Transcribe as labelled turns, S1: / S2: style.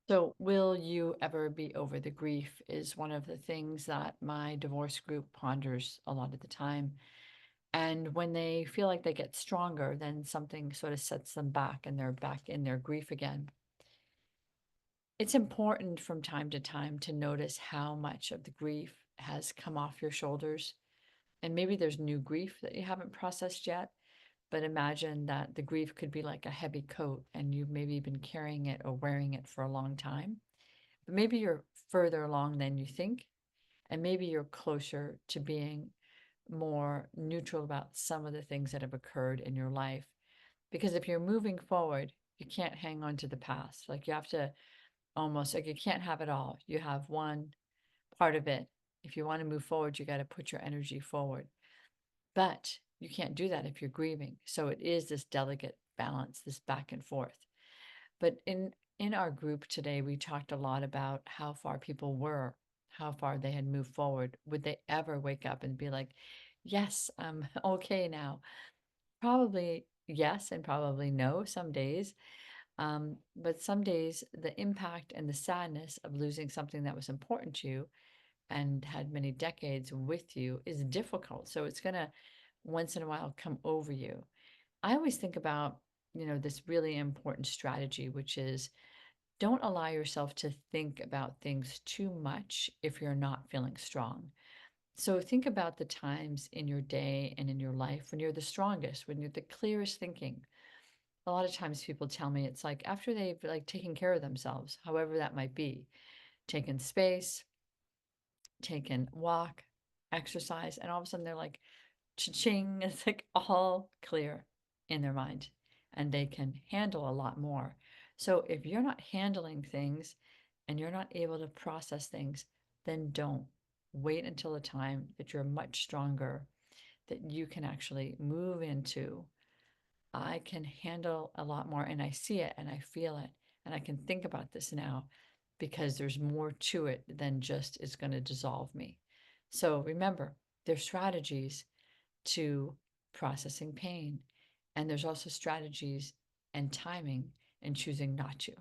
S1: So, will you ever be over the grief is one of the things that my divorce group ponders a lot of the time. And when they feel like they get stronger, then something sort of sets them back and they're back in their grief again. It's important from time to time to notice how much of the grief has come off your shoulders. And maybe there's new grief that you haven't processed yet. But imagine that the grief could be like a heavy coat and you've maybe been carrying it or wearing it for a long time. But maybe you're further along than you think, and maybe you're closer to being more neutral about some of the things that have occurred in your life. Because if you're moving forward, you can't hang on to the past. Like you have to almost like you can't have it all. You have one part of it. If you want to move forward, you got to put your energy forward. But you can't do that if you're grieving. So it is this delicate balance, this back and forth. But in our group today, we talked a lot about how far people were, how far they had moved forward. Would they ever wake up and be like, "Yes, I'm okay now"? Probably yes, and probably no. Some days, but some days the impact and the sadness of losing something that was important to you and had many decades with you is difficult. So it's gonna once in a while come over you. I always think about, this really important strategy, which is don't allow yourself to think about things too much if you're not feeling strong. So think about the times in your day and in your life when you're the strongest, when you're the clearest thinking. A lot of times people tell me it's like after they've like taken care of themselves, however that might be, taken space, taken walk, exercise, and all of a sudden they're like, cha-ching, it's like all clear in their mind and they can handle a lot more. So if you're not handling things and you're not able to process things, then don't. Wait until a time that you're much stronger, that you can actually move into. I can handle a lot more and I see it and I feel it and I can think about this now because there's more to it than just it's going to dissolve me. So remember, there's strategies to processing pain. And there's also strategies and timing and choosing not to.